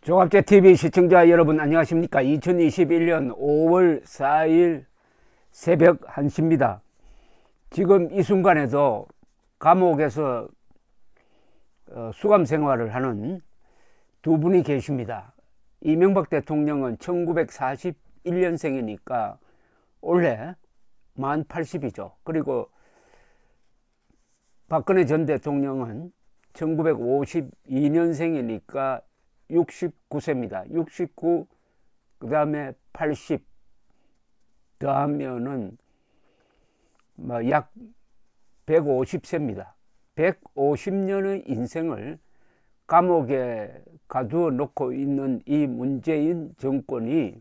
종합제TV 시청자 여러분 안녕하십니까. 2021년 5월 4일 새벽 1시입니다. 지금 이 순간에도 감옥에서 수감 생활을 하는 두 분이 계십니다. 이명박 대통령은 1941년생이니까 올해 만 80이죠. 그리고 박근혜 전 대통령은 1952년생이니까 69세입니다. 69, 그 다음에 80 더하면은 약 150세입니다. 150년의 인생을 감옥에 가두어 놓고 있는 이 문재인 정권이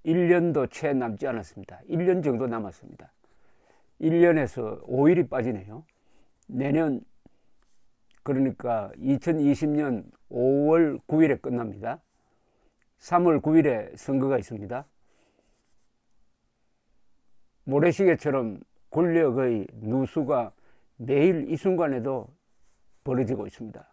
1년도 채 남지 않았습니다. 1년 정도 남았습니다. 1년에서 5일이 빠지네요. 내년 그러니까 2020년 5월 9일에 끝납니다. 3월 9일에 선거가 있습니다. 모래시계처럼 권력의 누수가 매일 이 순간에도 벌어지고 있습니다.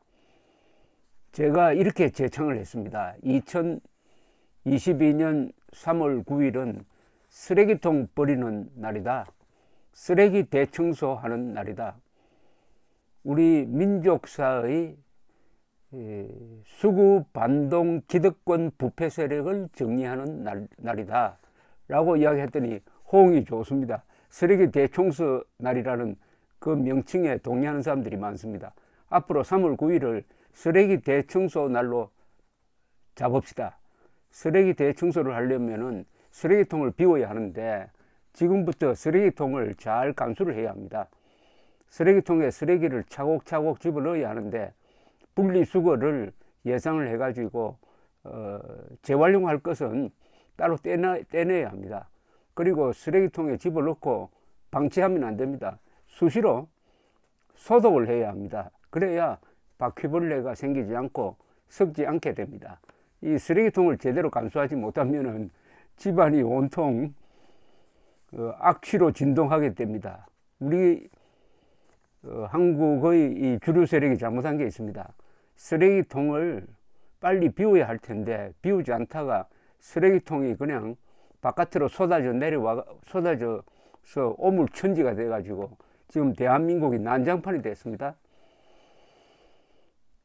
제가 이렇게 제창을 했습니다. 2022년 3월 9일은 쓰레기통 버리는 날이다. 쓰레기 대청소하는 날이다. 우리 민족사의 수구 반동 기득권 부패 세력을 정리하는 날이다 라고 이야기했더니 호응이 좋습니다. 쓰레기 대청소 날이라는 그 명칭에 동의하는 사람들이 많습니다. 앞으로 3월 9일을 쓰레기 대청소 날로 잡읍시다. 쓰레기 대청소를 하려면은 쓰레기통을 비워야 하는데 지금부터 쓰레기통을 잘 감수를 해야 합니다. 쓰레기통에 쓰레기를 차곡차곡 집어넣어야 하는데 분리수거를 예상을 해가지고 재활용할 것은 따로 떼내야 합니다. 그리고 쓰레기통에 집어넣고 방치하면 안 됩니다. 수시로 소독을 해야 합니다. 그래야 바퀴벌레가 생기지 않고 썩지 않게 됩니다. 이 쓰레기통을 제대로 감수하지 못하면은 집안이 온통 악취로 진동하게 됩니다. 우리 한국의 이 주류 세력이 잘못한 게 있습니다. 쓰레기통을 빨리 비워야 할 텐데 비우지 않다가 쓰레기통이 그냥 바깥으로 쏟아져서 오물천지가 돼가지고 지금 대한민국이 난장판이 됐습니다.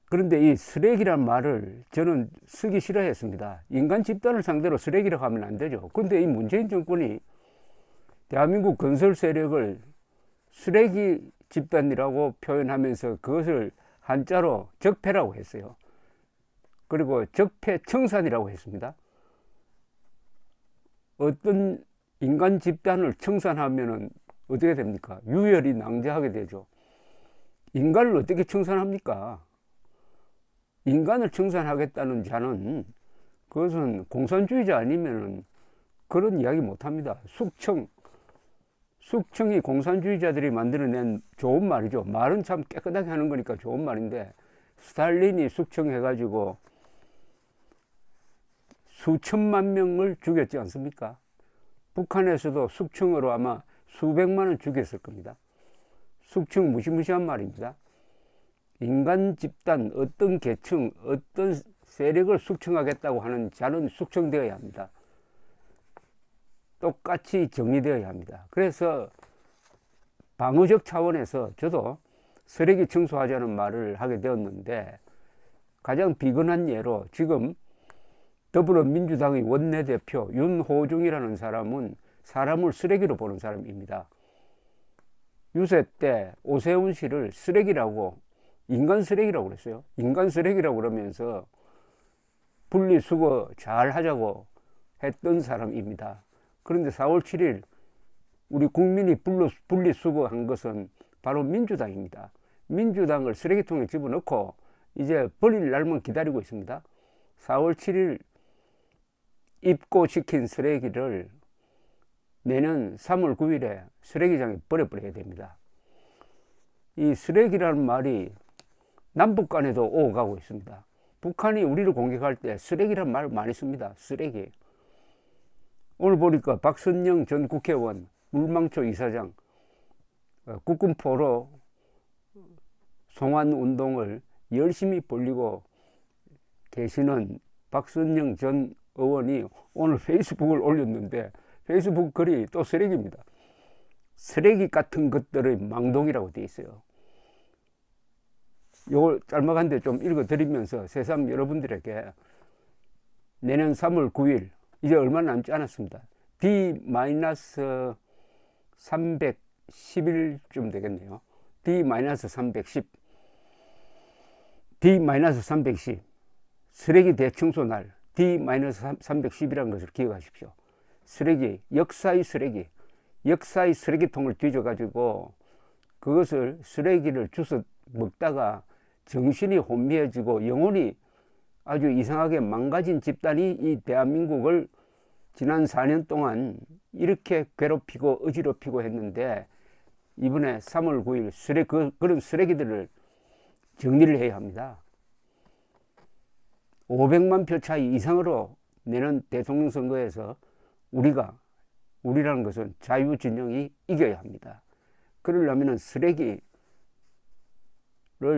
그런데 이 쓰레기란 말을 저는 쓰기 싫어했습니다. 인간 집단을 상대로 쓰레기라고 하면 안 되죠. 그런데 이 문재인 정권이 대한민국 건설 세력을 쓰레기 집단이라고 표현하면서 그것을 한자로 적폐라고 했어요. 그리고 적폐청산이라고 했습니다. 어떤 인간 집단을 청산하면은 어떻게 됩니까? 유혈이 낭자하게 되죠. 인간을 어떻게 청산합니까? 인간을 청산하겠다는 자는 그것은 공산주의자 아니면은 그런 이야기 못 합니다. 숙청이 공산주의자들이 만들어낸 좋은 말이죠. 말은 참 깨끗하게 하는 거니까 좋은 말인데 스탈린이 숙청해가지고 수천만 명을 죽였지 않습니까? 북한에서도 숙청으로 아마 수백만을 죽였을 겁니다. 숙청 무시무시한 말입니다. 인간 집단, 어떤 계층, 어떤 세력을 숙청하겠다고 하는 자는 숙청되어야 합니다. 똑같이 정리되어야 합니다. 그래서 방어적 차원에서 저도 쓰레기 청소하자는 말을 하게 되었는데 가장 비근한 예로 지금 더불어민주당의 원내대표 윤호중이라는 사람은 사람을 쓰레기로 보는 사람입니다. 유세 때 오세훈 씨를 쓰레기라고 인간 쓰레기라고 그랬어요. 인간 쓰레기라고 그러면서 분리수거 잘 하자고 했던 사람입니다. 그런데 4월 7일 우리 국민이 분리수거한 것은 바로 민주당입니다. 민주당을 쓰레기통에 집어넣고 이제 버릴 날만 기다리고 있습니다. 4월 7일 입고시킨 쓰레기를 내년 3월 9일에 쓰레기장에 버려버려야 됩니다. 이 쓰레기라는 말이 남북 간에도 오가고 있습니다. 북한이 우리를 공격할 때 쓰레기라는 말을 많이 씁니다. 쓰레기. 오늘 보니까 박선영 전 국회의원, 물망초 이사장, 국군포로 송환 운동을 열심히 벌리고 계시는 박선영 전 의원이 오늘 페이스북을 올렸는데 페이스북 글이 또 쓰레기입니다. 쓰레기 같은 것들의 망동이라고 되어 있어요. 이걸 짤막한데 좀 읽어드리면서 새삼 여러분들에게 내년 3월 9일 이제 얼마 남지 않았습니다. D-310일쯤 되겠네요. D-310 D-310 쓰레기 대청소 날 D-310이라는 것을 기억하십시오. 쓰레기, 역사의 쓰레기통을 뒤져가지고 그것을 쓰레기를 주워 먹다가 정신이 혼미해지고 영혼이 아주 이상하게 망가진 집단이 이 대한민국을 지난 4년 동안 이렇게 괴롭히고 어지럽히고 했는데 이번에 3월 9일 그런 쓰레기들을 정리를 해야 합니다. 500만 표 차이 이상으로 내년 대통령 선거에서 우리라는 것은 자유진영이 이겨야 합니다. 그러려면 쓰레기를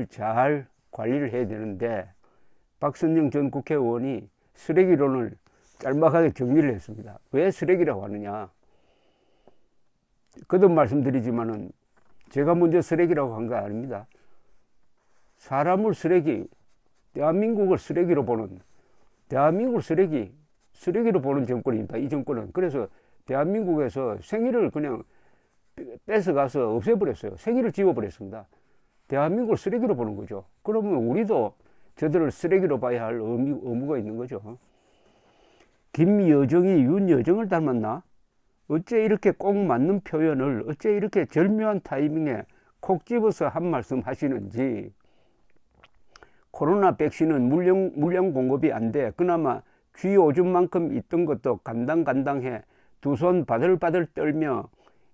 잘 관리를 해야 되는데 박선영 전 국회의원이 쓰레기론을 짤막하게 정리를 했습니다. 왜 쓰레기라고 하느냐? 거듭 말씀드리지만은 제가 먼저 쓰레기라고 한 거 아닙니다. 사람을 대한민국을 쓰레기로 보는, 대한민국을 쓰레기로 보는 정권입니다. 이 정권은. 그래서 대한민국에서 생일을 그냥 뺏어가서 없애버렸어요. 생일을 지워버렸습니다. 대한민국을 쓰레기로 보는 거죠. 그러면 우리도 저들을 쓰레기로 봐야 할 의무가 있는 거죠. 김여정이 윤여정을 닮았나? 어째 이렇게 꼭 맞는 표현을 어째 이렇게 절묘한 타이밍에 콕 집어서 한 말씀 하시는지. 코로나 백신은 물량 공급이 안 돼. 그나마 쥐 오줌만큼 있던 것도 간당간당해 두 손 바들바들 떨며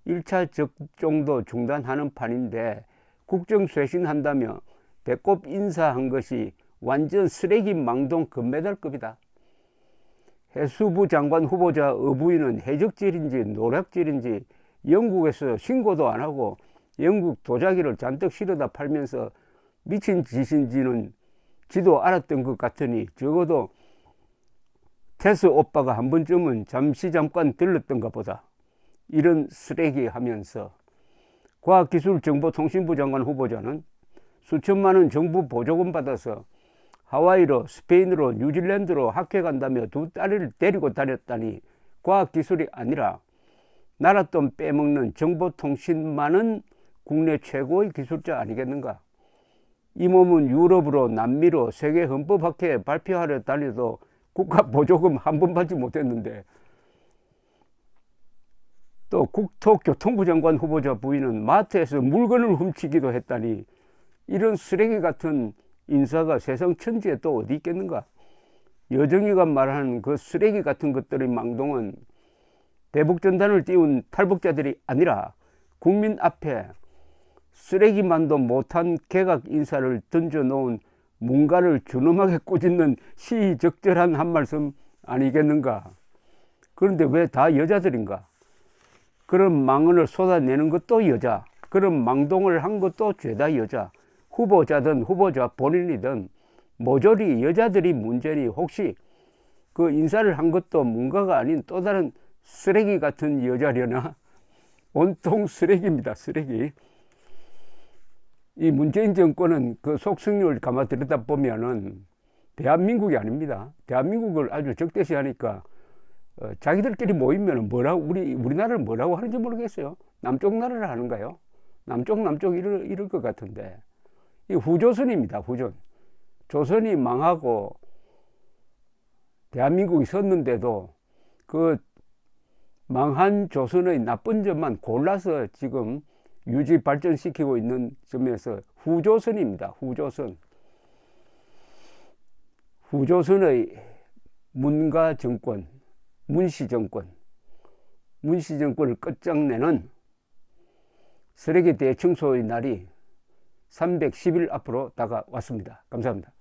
1차 접종도 중단하는 판인데 국정쇄신한다며 배꼽 인사한 것이 완전 쓰레기 망동 금메달급이다. 해수부 장관 후보자 어부인은 해적질인지 노략질인지 영국에서 신고도 안 하고 영국 도자기를 잔뜩 실어다 팔면서 미친 짓인지는 지도 알았던 것 같으니 적어도 테스 오빠가 한 번쯤은 잠깐 들렀던가 보다. 이런 쓰레기 하면서 과학기술정보통신부 장관 후보자는 수천만 원 정부 보조금 받아서 하와이로 스페인으로 뉴질랜드로 학회 간다며 두 딸을 데리고 다녔다니 과학기술이 아니라 나랏돈 빼먹는 정보통신만은 국내 최고의 기술자 아니겠는가. 이 몸은 유럽으로 남미로 세계 헌법학회 발표하러 다녀도 국가 보조금 한 번 받지 못했는데 또 국토교통부 장관 후보자 부인은 마트에서 물건을 훔치기도 했다니 이런 쓰레기 같은 인사가 세상 천지에 또 어디 있겠는가. 여정이가 말하는 그 쓰레기 같은 것들의 망동은 대북전단을 띄운 탈북자들이 아니라 국민 앞에 쓰레기만도 못한 개각 인사를 던져놓은 뭔가를 준엄하게 꼬집는 시의적절한 한 말씀 아니겠는가. 그런데 왜 다 여자들인가. 그런 망언을 쏟아내는 것도 여자, 그런 망동을 한 것도 죄다 여자, 후보자든 후보자 본인이든 모조리 여자들이 문제니 혹시 그 인사를 한 것도 뭔가가 아닌 또 다른 쓰레기 같은 여자려나. 온통 쓰레기입니다. 쓰레기. 이 문재인 정권은 그 속성을 가만 들여다 보면은 대한민국이 아닙니다. 대한민국을 아주 적대시하니까 자기들끼리 모이면 우리나라를 뭐라고 하는지 모르겠어요. 남쪽 나라를 하는가요? 남쪽 이럴 것 같은데. 이 후조선입니다. 후전. 조선이 망하고 대한민국이 섰는데도 그 망한 조선의 나쁜 점만 골라서 지금 유지 발전시키고 있는 점에서 후조선입니다. 후조선. 후조선의 문가 정권, 문시 정권을 끝장내는 쓰레기 대청소의 날이 310일 앞으로 다가왔습니다. 감사합니다.